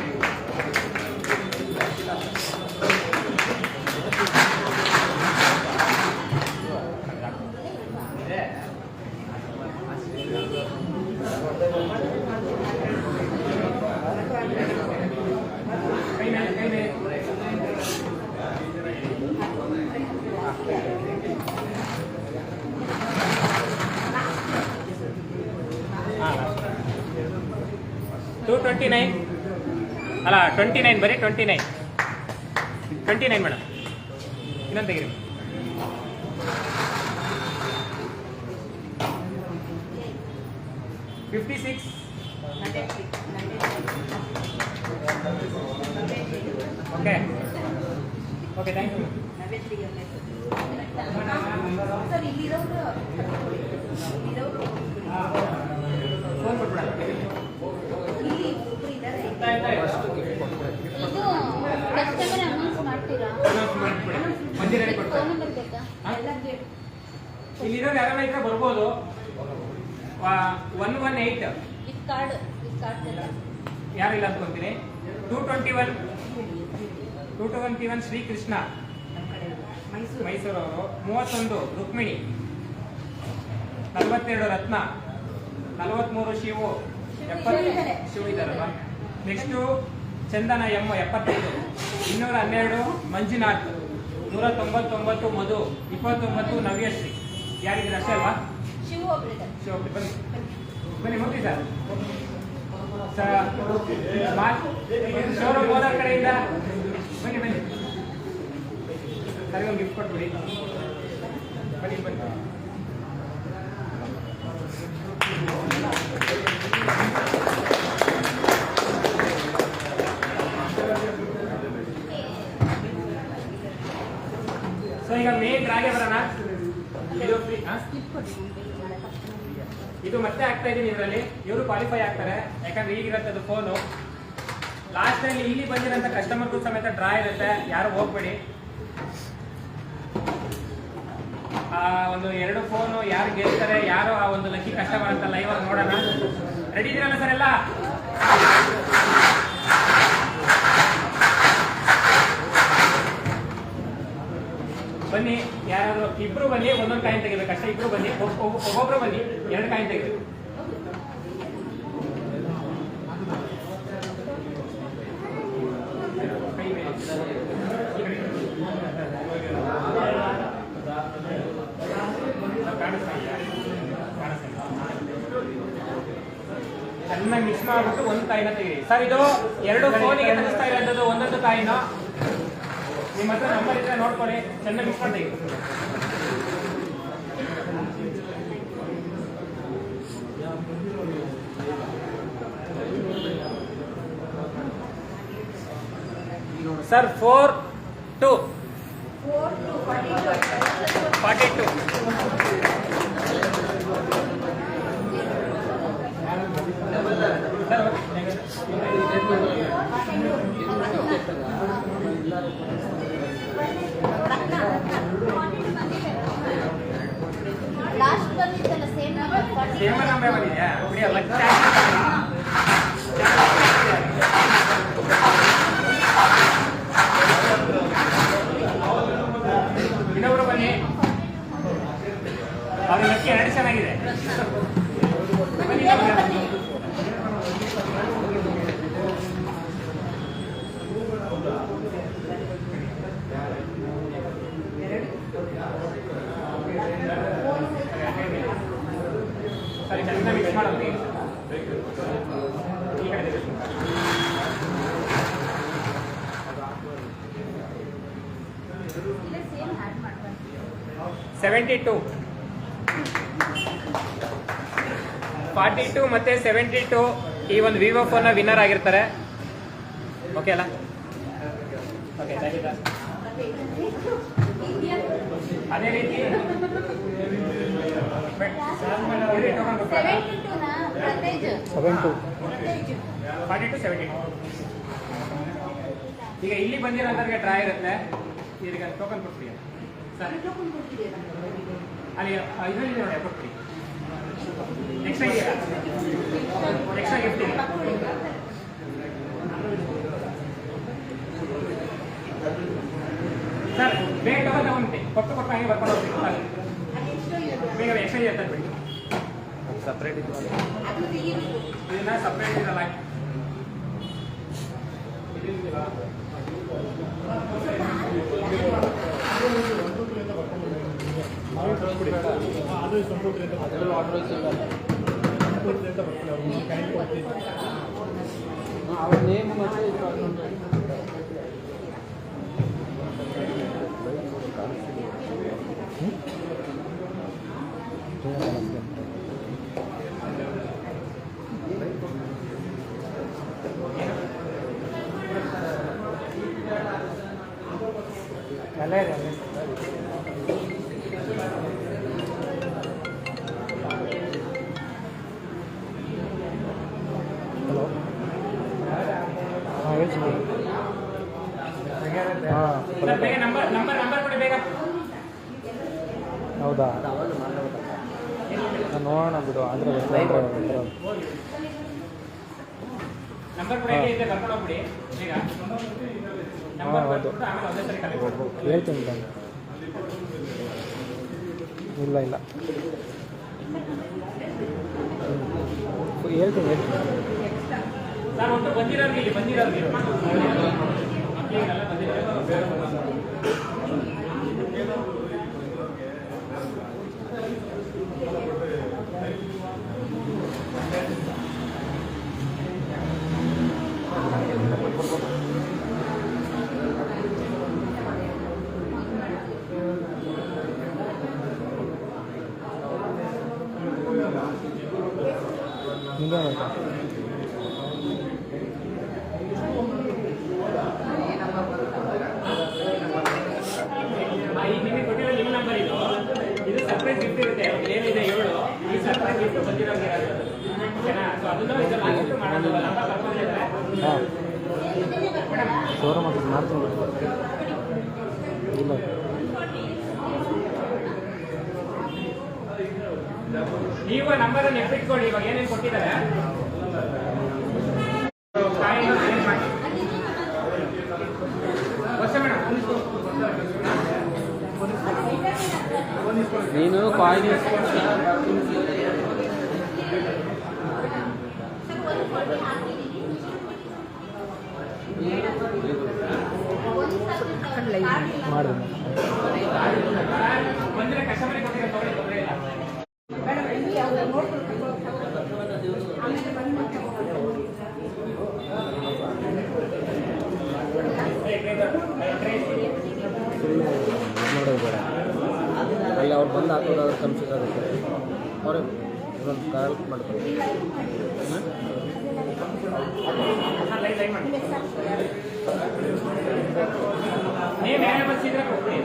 ಅಲ್ಲ 29 ಬರೀ 29 ಮೇಡಮ್ ಇನ್ನೊಂದು ತೆಗಿರಿ $56 okay okay thank you phone ಕೊಟ್ಬಿಡೋಣ ಕಸ್ಟಮರ್ ಅನೌನ್ಸ್ ಮಾಡ್ತೀರಾ? ಇಲ್ಲಿರೋರು ಯಾರು ಇದ್ರೆ ಬರ್ಬೋದು 118 ವಿತ್ ಕಾರ್ಡ್ ಯಾರಿಲ್ಲ ಅಂದ್ಕೊಂತೀನಿ 221 ಶ್ರೀಕೃಷ್ಣ ಮೈಸೂರವರು 31 ರುಕ್ಮಿಣಿ 42 ರತ್ನ 43 ಶಿವು 70 ಶಿವ ಇದ್ದಾರಲ್ವಾ ನೆಕ್ಸ್ಟು ಚಂದನ ಎಮ್ಮ 75 212 ಮಂಜುನಾಥ್ 199 ಮಧು 29 ನವ್ಯಶ್ರೀ ಯಾರಿದ್ರೆ ಅಷ್ಟೇ ಅಲ್ವಾ ಶಿವು ಒಬ್ಬರಿದ್ದಾರೆ. ಶಿವಪ್ರಿ ಬನ್ನಿ ಬನ್ನಿ ಮುಟ್ಟಿ ಸರ್ ಶೋರೂಮ್ ಓನರ್ ಕಡೆಯಿಂದ ಬನ್ನಿ ಬನ್ನಿ ಸರಿ ಒಂದು ಗಿಫ್ಟ್ ಕೊಟ್ಬಿಡಿ ಬನ್ನಿ ಬನ್ನಿ ಸೊ ಈಗ ಮೇನ್ ಡ್ರಾಗೆ ಬರೋಣ ಇದು ಫ್ರೀ ಇದು ಮತ್ತೆ ಆಗ್ತಾ ಇದೀನಿ ಇದರಲ್ಲಿ ಇವರು ಕ್ವಾಲಿಫೈ ಆಗ್ತಾರೆ ಯಾಕಂದ್ರೆ ಈಗಿರತ್ತದು ಫೋನು ಲಾಸ್ಟ್ ಟೈಮ್ ಇಲ್ಲಿ ಬಂದಿರೋಂಥ ಕಸ್ಟಮರ್ಗೂ ಸಮೇತ ಡ್ರಾ ಇರುತ್ತೆ ಯಾರು ಹೋಗ್ಬೇಡಿ ಒಂದು 2 ಫೋನು ಯಾರು ಗೆಲ್ತಾರೆ ಯಾರು ಆ ಒಂದು ಲಕ್ಕಿ ಕಸ್ಟಮರ್ ಅಂತ ಲೈವ್ ಆಗಿ ನೋಡೋಣ ರೆಡಿ ಇದೀರಲ್ಲ ಸರ್ ಎಲ್ಲ ಬನ್ನಿ ಯಾರು ಇಬ್ರು ಬನ್ನಿ ಒಂದೊಂದು ಕಾಯಿನ್ ತೆಗಿಬೇಕು ಅಷ್ಟೇ ಇಬ್ರು ಬನ್ನಿ ಒಬ್ಬೊಬ್ರು ಬನ್ನಿ 2 ಕಾಯಿನ್ ತೆಗಿಬೇಕು ಚೆನ್ನಾಗಿ ಮಿಕ್ಸ್ ಮಾಡ್ಬಿಟ್ಟು ಒಂದು ಕಾಯಿನ ತೆಗಿರಿ ಸರ್ ಇದು 2 ಫೋನಿಗೆ ತರಿಸ್ತಾ ಇರೋದು ಒಂದೊಂದು ಕಾಯಿನ ನಿಮ್ಮ ಹತ್ರ ನಂಬರ್ ಇದ್ರೆ ನೋಡ್ಕೊಳ್ಳಿ ಚೆನ್ನಾಗಿ ಮಿಕ್ಸ್ ಮಾಡಿ ತೆಗಿ ಸರ್ 4 2 42 ಲಾಸ್ಟ್ ಬಂದಿತ್ತಲ್ಲ ಸೇಮ್ ನಂಬರ್ ಬಂದಿದ್ಯಾ ಇನ್ನೊಬ್ರು ಬನ್ನಿ ಅವ್ರಿಗೆ ಲಕ್ಕಿ 2 ಚೆನ್ನಾಗಿದೆ ಇದನ್ನ ಮಿಕ್ಸ್ ಮಾಡೋದು ಈ ಕಡೆ 72 42 ಮತ್ತೆ 72 ಈ ಒಂದು ವಿವೋ ಫೋನ್ ವಿನ್ನರ್ ಆಗಿರ್ತಾರೆ. ಓಕೆ ಅಲ್ಲ? ಓಕೆ ಅದೇ ರೀತಿ 42 ಈಗ ಇಲ್ಲಿ ಬಂದಿರೋಂಥವ್ರಿಗೆ ಡ್ರಾ ಇರುತ್ತೆ. ಈಗ ಟೋಕನ್ ಕೊಡ್ತೀವಿ ಸರ್, ಅಲ್ಲಿ ಇದರಲ್ಲಿ ನೋಡಿ ಕೊಡ್ತೀವಿ. ಎಕ್ಸ್ಟ್ರಾ ಗಿಫ್ಟ್ ಇದೆ. ಸರ್ ಬೇಗ ಟೋಕನ್ ತಗೊಂಡ್ಬಿಟ್ಟು ಕೊಟ್ಟು ಹಂಗೆ ಬರ್ಕೊಂಡು ಹೋಗ್ತೀವಿ. ಬೇಗ ಎಕ್ಸ್ಟ್ರಾ ಇರ್ತದೆ ಬಿಡಿ. ಸಪ್ರೇಟ್ ಇದನ್ನ ಸಪ್ರೇಟ್ ಇರಲ್ಲ. ಅವ್ರ ನೇಮ್ ಮತ್ತೆ ಎಲ್ಲ ಇದೆ. ಹಲೋ ಹಾಂ ಹೇಳ್ತೀನಿ. ಸರ್ ಬೇಗ ನಂಬರ್ ಕೊಡಿ ಬೇಗ. ಹೌದಾ ನೋಡೋಣ ಬಿಡು. ಅಂದರೆ ನಂಬರ್ ಕೊಡಿ, ಇದೆ ಬರ್ಕೊಂಡು ಹೋಗ್ಬಿಡಿ ಬೇಗ. ನಂಬರ್ ಕೊಟ್ಬಿಟ್ಟು ಆಮೇಲೆ ಒಂದೇ ಸರಿ ಕನೆಕ್ಟ್ ಹೇಳ್ತೀನಿ ಬಂದು. ಇಲ್ಲ ಇಲ್ಲ ಹೇಳ್ತೀನಿ. ಸರ್ ಒಟ್ಟು ಬಂದಿರೋರಿಗೆ ಇಲ್ಲಿ ಬಂದಿರೋರಿಗೆ ಹಿಂಗೆ ನಿಮಗೆ ಕೊಟ್ಟಿರೋ ನಿಮ್ಮ ನಂಬರ್ ಇದು ಸರ್ಪ್ರೈಸ್ ಗಿಫ್ಟ್ ಇರುತ್ತೆ. ಏನಿದೆ 7 ಈ ಸರ್ಪ್ರೈಸ್ ಗಿಫ್ಟ್ ಬಂದಿರೋಂಗೆ ಓಕೆನಾ? ಸೊ ಅದನ್ನು ಇದು ಲಾಸ್ಟ್ ಮಾಡೋದು ನಂಬರ್ ಬರ್ಕೊಂಡಿದ್ದಾರೆ. ಹಾಂ ಶೋರೂಮ್ ಅದು ಮಾಡ್ತೀನಿ. ಇಲ್ಲ ನೀವು ನಂಬರ್ ನೆನಪಿಟ್ಕೊಳ್ಳಿ. ಇವಾಗ ಏನೇನು ಕೊಟ್ಟಿದ್ದಾರೆ ನೀನು ಕಾಯಿನ್ ಮಾಡಿ ಬಂದರೆ ಕಸ್ಟಮರಿಗೆ ಕೊಟ್ಟಿರೋ ತೊಗೊಳ್ಳಿ, ತೊಂದರೆ ಇಲ್ಲ. ನೋಡೋದು ಬೇಡ. ಅಲ್ಲಿ ಅವ್ರು ಬಂದು ಹಾಕೋದಾದ್ರೆ ಕಮ್ಮಿ ಸಿಗೋದಕ್ಕೆ ಅವ್ರೆ ಇನ್ನೊಂದು ಕಾಲ್ ಮಾಡ್ತಾರೆ. ನೀವು ಯಾರೇ ಬರ್ಸಿದ್ರೆ ಕೊಡ್ತೀವಿ.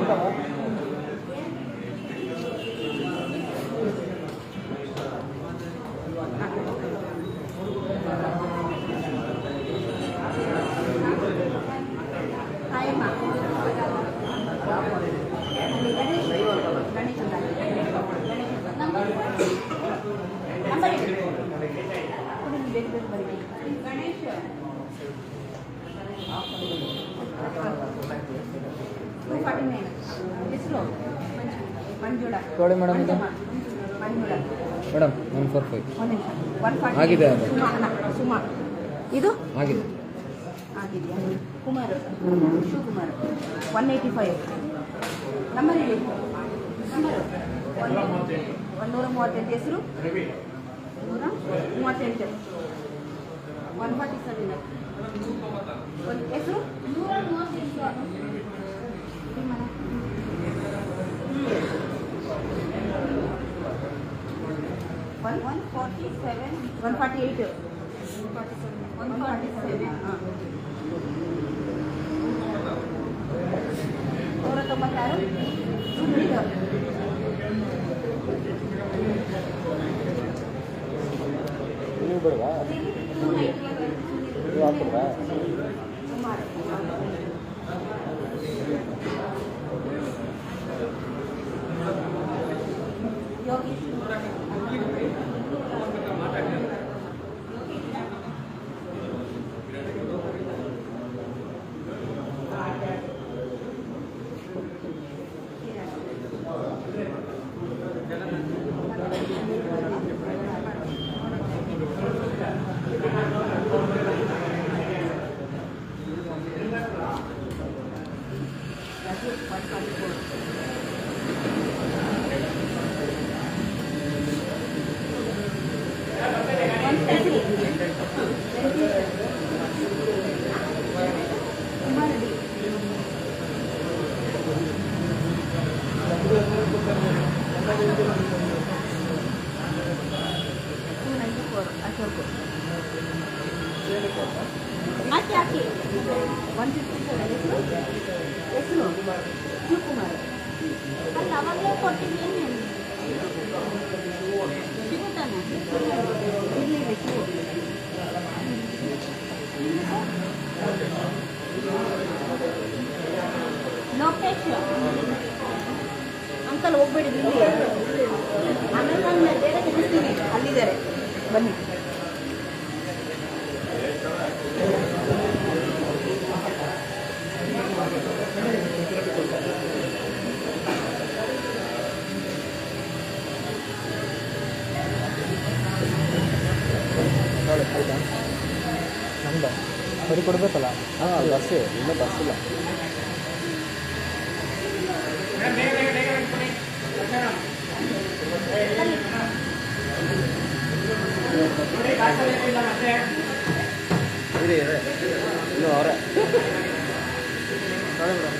ನೋಡಿ ಮೇಡಮ್ ಇದು ಮೇಡಮ್ 145 ಆಗಿದೆ. ಅದು ಸುಮಾ ಇದು ಆಗಿದೆ. ಆಗಿದೆಯಾ? ಕುಮಾರ್ ಶಿವಕುಮಾರ್ 185 ನಂಬರ್ ಹೇಳಿ. ನಂಬರ್ 138 ಹೆಸರು 138 147 ಒಂದು ಹೆಸರು 148 147 ಹಾಂ 196 ನೀವು ಬೇಡವಾ ನೀವು ಹಾಕಿದ್ರಾ ಯೋಗಿ ಹಾಕಿ ಹಾಕಿ 157 ಹೆಸರು ಶಿವಕುಮಾರ್ ಅಲ್ಲಿ ಅವಾಗಲೇ ಕೊಟ್ಟಿದ್ದೀನಿ ಸಿಗುತ್ತಾನೆ ಇರಲಿ ಲೋಕೇಶ್ ಅಂಕಲ್ ಹೋಗ್ಬೇಡಿ ಇಲ್ಲಿ ಆಮೇಲೆ ನಾನು ಬೇರೆ ತಿಳಿಸ್ತೀನಿ ಅಲ್ಲಿದ್ದಾರೆ ಬನ್ನಿ ಆಯ್ತಾ ನಮ್ದು ಸರಿ ಕೊಡಬೇಕಲ್ಲ ಹಾಂ ಬಸ್ಸೇ ಇನ್ನೂ ಬಸ್ ಇಲ್ಲ ಇರಿ ಇನ್ನೂ ಅವರೇ ನೋಡಿ ಮೇಡಮ್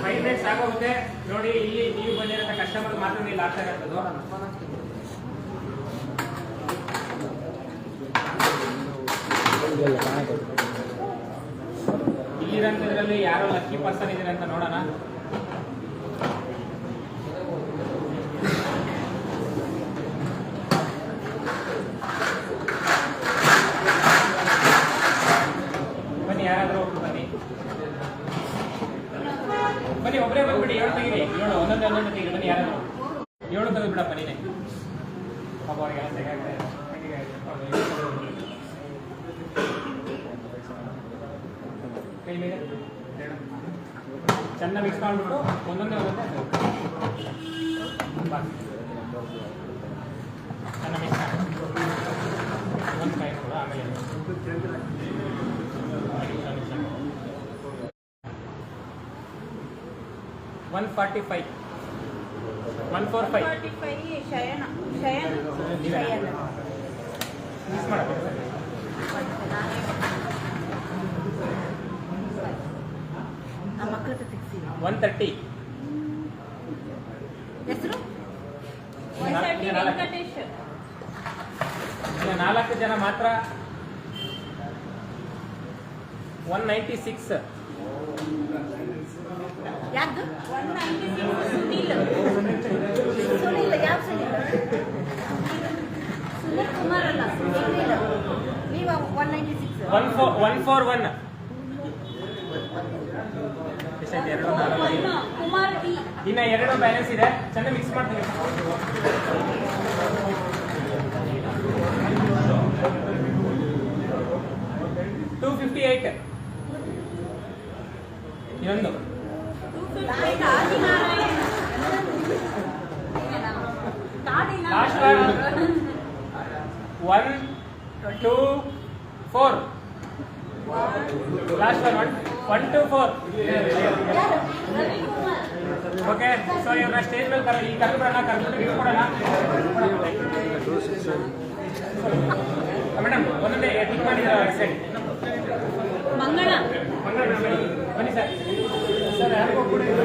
ಫೈವ್ ಮಿನಿಟ್ಸ್ ಆಗೋಗುತ್ತೆ ನೋಡಿ. ಇಲ್ಲಿ ನೀವು ಬಂದಿರೋ ಕಸ್ಟಮರ್ ಮಾತ್ರ ಇಲ್ಲಿ ಆಗ್ತಾ ಇರೋದು. ಇಲ್ಲಿರಂತದ್ರಲ್ಲಿ ಯಾರೋ ಲಕ್ಕಿ ಪರ್ಸನ್ ಇದ್ದೀರ ಅಂತ ನೋಡೋಣ. ಬನ್ನಿ, ಯಾರಾದ್ರೂ ಒಬ್ರು ಬನ್ನಿ ಬನ್ನಿ, ಒಬ್ಬರೇ ಬಂದ್ಬಿಡಿ. 7 ತೆಗೀರಿ, 7 ಒಂದೊಂದೇ ತೆಗೀರಿ. ಬನ್ನಿ, ಯಾರಾದ್ರೂ 7 ತೆಗೆದು ಬಿಡಪ್ಪ ನೀನೆ. ಪಾಪ ಅವ್ರಿಗೆ ತೆಗಾಗ್ತಾ ಇದೆ. ಕೈ ಮೇಲೆ ಚೆನ್ನಾಗಿ ಮಿಕ್ಸ್ ಮಾಡಿಬಿಟ್ಟು ಒಂದೊಂದೇ ಚೆನ್ನಾಗಿ ಮಿಕ್ಸ್ ಮಾಡಿ ಒಂದು ಕೈ ಕೂಡ ಆಮೇಲೆ 145 145 ಶಯನ ಮಿಕ್ಸ್ ಮಾಡಬೇಕು. ನಮ್ಮ ಮಕ್ಕಳ ಹತ್ರ ಸಿಕ್ಸಿ 130 ಹೆಸರು 4 ಜನ ಮಾತ್ರ. 196 ಯಾರ್ದು 196 ಸುನೀಲ್ ಯಾವ ಸುನೀಲ್ ಕುಮಾರ್ ಅಲ್ಲ ಸುನೀಲ್. ನೀವು 196 141 ಎರಡು 4 ಕುಮಾರ್ ಟಿ. ಇನ್ನು 2 ಬ್ಯಾಲೆನ್ಸ್ ಇದೆ, ಚೆನ್ನಾಗಿ ಮಿಕ್ಸ್ ಮಾಡ್ತೀವಿ. 258 ಇನ್ನೊಂದು 258 Adinarayana. Last one 1 2 4 last one 1 2 4. Okay, so ಇವ್ರನ್ನ ಸ್ಟೇಜ್ ಮೇಲೆ ಕರ್ಕೊಂಡ್ಬಿಡೋಣ, ಕರ್ಕೊಂಡು ಇಟ್ಕೊಡೋಣ ಮೇಡಮ್. ಒಂದೊಂದೇ ಟಿಕ್ ಮಾಡಿದ್ರೆ ಸೈಡ್ ಮಂಗಳ ಬನ್ನಿ ಸರ್. ಸರ್ ಯಾರಿಗೂ ಕೂಡ ಇರಿ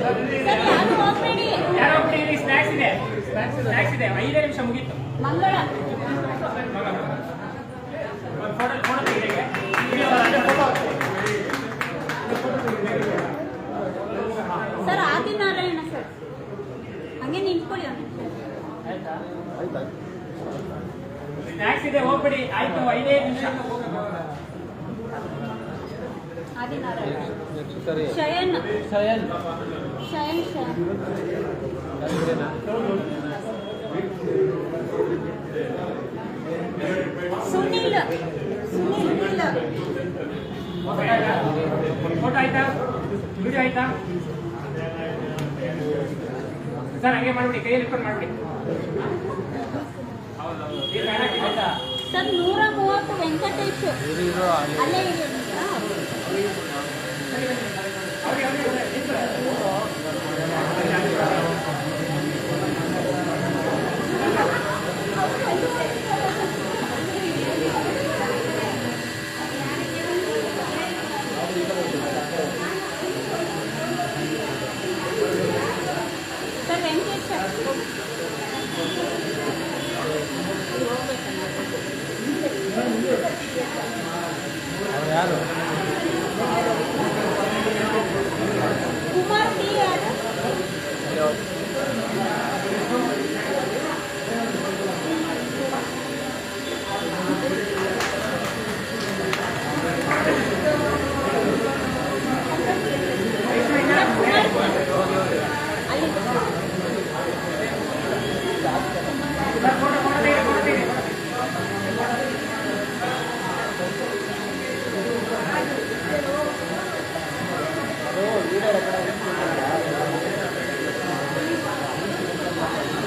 ಸರ್, ಯಾರು ಹೋಗ್ಬೇಡಿ. ಯಾರೋ ಬಿಡಿ, ಸ್ನ್ಯಾಕ್ಸ್ ಇದೆ, ಸ್ನ್ಯಾಕ್ಸ್ ಇದೆ. 5 ನಿಮಿಷ ಮುಗೀತು. ಮಂಗಳ ಫೋಟೋ ತೆಗೆಗೆ ಸರ್ ಆದಿನಾರಾಯಣ ಸರ್, ಹಂಗೆ ನಿಂತ್ಕೊಳ್ಳಿ ಅವ್ನು. ಆಯ್ತಾ? ಆಯ್ತಾ ಸ್ನ್ಯಾಕ್ಸ್ ಇದೆ, ಹೋಗ್ಬಿಡಿ. ಆಯ್ತು, 5 ನಿಮಿಷ. ಆದಿನಾರಾಯಣ. ನೆಕ್ಸ್ಟ್ ಸರಿ ಶಯನ್ ಶಯನ್ ಶಯನ್ ಶಯನ್ ಯಾರಿಗೇನಾ ಸುನಿಲ್ ಸುನಿಲ್ ಫೋಟೋ ಆಯ್ತಾ? ವಿಡಿಯೋ ಆಯ್ತಾ? ಸರ್ ಹಂಗೆ ಮಾಡ್ಬಿಡಿ, ಕೈಯಲ್ಲಿ ಇಟ್ಕೊಂಡು ಮಾಡ್ಬಿಡಿ. ಹೌದೌದು, ಈ ಬ್ಯಾನ್ ಆಯ್ತಾ? ಸರ್ 130 ವೆಂಕಟೇಶ್ ಇರೋ ಅಲ್ಲೇ ಇದೆ. ಸರ್ ವೆಂಕಟೇಶ್ ಅವ್ರು ಯಾರು ಕುಮಾರ್ ಟಿ ಯಾರು?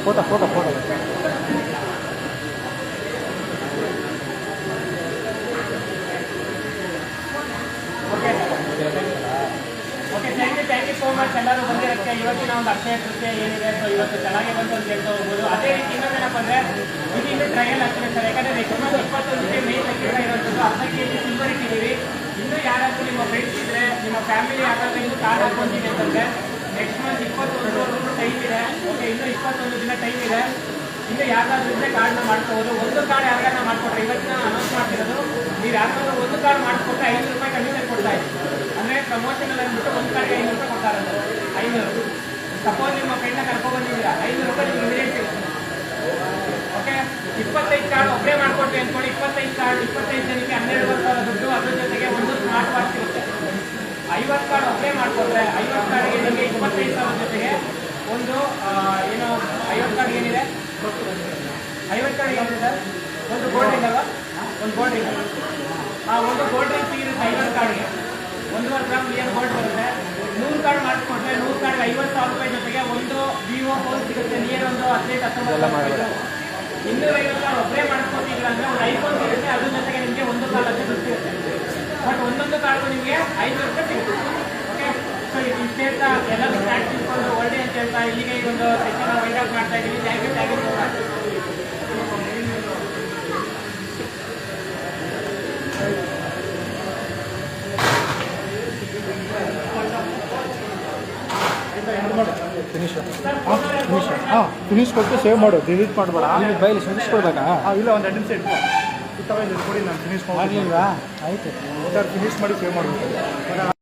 Photo photo photo okay, thank you so much ಎಲ್ಲರೂ ಬಂದಿರೋಕ್ಕೆ. ಇವತ್ತಿನ ಒಂದು ಅಕ್ಷಯ ತೃತೀಯ ಏನಿದೆ, ಸೊ ಇವತ್ತು ಚೆನ್ನಾಗಿ ಬಂತು ಅಂತ ಹೇಳ್ತಾ ಹೋಗ್ಬೋದು. ಅದೇ ರೀತಿ ಇನ್ನೊಂದೇನಪ್ಪ ಅಂದರೆ ಇದು ಇನ್ನೂ ಟ್ರಯಲ್ ಆಗ್ತದೆ ಸರ್, ಯಾಕಂದರೆ ನೆಕ್ಸ್ಟ್ ಮಂತ್ 21ಕ್ಕೆ ಮೇನ್ ಲಕ್ಕಿರ ಇರೋಂಥದ್ದು 10 kg ಸಿಲ್ವರ್ ಇಟ್ಟಿದ್ದೀವಿ. ಇನ್ನೂ ಯಾರಾದರೂ ನಿಮ್ಮ ಫ್ರೆಂಡ್ಸ್ ಇದ್ದರೆ, ನಿಮ್ಮ ಫ್ಯಾಮಿಲಿ ಯಾರಾದರೂ ಇನ್ನೂ ಕಾರ್ಡ್ ಹಾಕ್ಕೊಂತೀನಿ ಅಂತಂದರೆ ನೆಕ್ಸ್ಟ್ ಮಂತ್ 21ವರೆಗೂ ಟೈಮ್ ಇದೆ. ಓಕೆ, ಇನ್ನೂ 21 ದಿನ ಟೈಮ್ ಇದೆ. ಇನ್ನು ಯಾರಾದ್ರೂ ಇದ್ದರೆ ಕಾರ್ಡ್ನ ಮಾಡ್ಕೋಬೋದು. ಒಂದು ಕಾರ್ಡ್ ಯಾರಿಗಾರ ಮಾಡಿಕೊಟ್ರೆ, ಇವತ್ತಿನ ಅನೌನ್ಸ್ ಮಾಡ್ತಿರೋದು, ನೀವು ಯಾರಾದ್ರೂ ಒಂದು ಕಾರ್ಡ್ ಮಾಡಿಕೊಟ್ರೆ 500 ರೂಪಾಯಿ ಕಮಿಷನ್ ಕೊಡ್ತಾ ಇದ್ದೀವಿ. ಅಂದರೆ ಪ್ರಮೋಷನ್ ಅಂದ್ಬಿಟ್ಟು ಒಂದು ಕಾರ್ಡ್ಗೆ 500 ರೂಪಾಯಿ ಕೊಡ್ತಾರೆ. 500. ಸಪೋಸ್ ನಿಮ್ಮ ಫ್ರೆಂಡ್ನ ಕರ್ಕೊಬಂದಿದ್ದೀರಾ, 500 ರೂಪಾಯಿ ನಿಮ್ಗೆ ಇಮಿಡಿಯೇಟ್ ಸಿಗುತ್ತೆ. ಓಕೆ, 25 ಕಾರ್ಡ್ ಒಬ್ಬರೇ ಮಾಡ್ಕೊಟ್ರಿ ಅಂದ್ಕೊಂಡು 25 ಕಾರ್ಡ್ 25 ಜನಕ್ಕೆ 12,000 ದುಡ್ಡು, ಅದ್ರ ಜೊತೆಗೆ ಒಂದು ಸ್ಮಾರ್ಟ್ ವಾಚ್ ಸಿಗುತ್ತೆ. 50 ಕಾರ್ಡ್ ಒಬ್ಬರೇ ಮಾಡಿಕೊಟ್ರೆ 50 ಕಾರ್ಡ್ಗೆ ನಿಮಗೆ 25,000 ಜೊತೆಗೆ ಒಂದು ಏನು 50 ಕಾರ್ಡ್ ಏನಿದೆ, 50 ಕಾರ್ಡ್ ಏನಿದೆ ಸರ್, ಒಂದು ಗೋಲ್ಡ್ ರಿಂಗ್ ಅಲ್ವಾ, ಒಂದು ಗೋಲ್ಡ್ ರಿಂಗ್. ಒಂದು ಗೋಲ್ಡ್ ರಿಂಗ್ ಸಿಗುತ್ತೆ 50 ಕಾರ್ಡ್ಗೆ. 1.5 ಗ್ರಾಮ್ ನಿಯರ್ ಗೋಲ್ಡ್ ಬರುತ್ತೆ. 100 ಕಾರ್ಡ್ ಮಾಡಿಸ್ಕೊಟ್ರೆ 100 ಕಾರ್ಡ್ಗೆ 50,000 ರೂಪಾಯಿ ಜೊತೆಗೆ ಒಂದು ವಿವೋ ಫೋನ್ ಸಿಗುತ್ತೆ, ನಿಯರ್ ಒಂದು 18-19. 250 ಕಾರ್ಡ್ ಒಬ್ಬರೇ ಮಾಡಿಸ್ಕೊಟ್ಟಿಲ್ಲ ಅಂದರೆ ಒಂದು ಐಫೋನ್ ಸಿಗುತ್ತೆ, ಅದ್ರ ಜೊತೆಗೆ ನಿಮಗೆ ಒಂದು ಕಾರ್ಡ್ ಅಷ್ಟೇ ಸಿಗುತ್ತೆ. ಬಟ್ ಒಂದೊಂದು ಕಾರ್ಡ್ಗೂ ನಿಮಗೆ 500 ರೂಪಾಯಿ ಸಿಗುತ್ತೆ. ಓಕೆ, ಸೊ ಇಷ್ಟು ಹೇಳ್ತಾ ಎಲ್ಲರೂ ಸ್ಟಾರ್ಟ್ ತಿಳ್ಕೊಂಡು ಒಳ್ಳೆ ಅಂತ ಹೇಳ್ತಾ ಇಲ್ಲಿಗೆ ಈ ಒಂದು ಸೆಷನ್ ವೈಂಡ್ ಅಪ್ ಮಾಡ್ತಾ ಇದ್ದೀವಿ. Thank you so much. Finish finish ಕೊಟ್ಟು ಸೇವ್ ಮಾಡು, ಡಿಲೀಟ್ ಮಾಡಬೇಡ. ಬೈಲಿ ಫಿನಿಶ್ ಕೊಡ್ಬೇಕಾ? ಇಲ್ಲ, ಒಂದು 2 ನಿಮಿಷ ಇಟ್ಕೊ. ಕೊಡಿ, ನಾನು ಫಿನಿಶ್ ಮಾಡಿ. ಆಗಲಿಲ್ವಾ? ಆಯಿತು ಫಿನಿಶ್ ಮಾಡಿ ಸೇವ್ ಮಾಡಬೇಕು.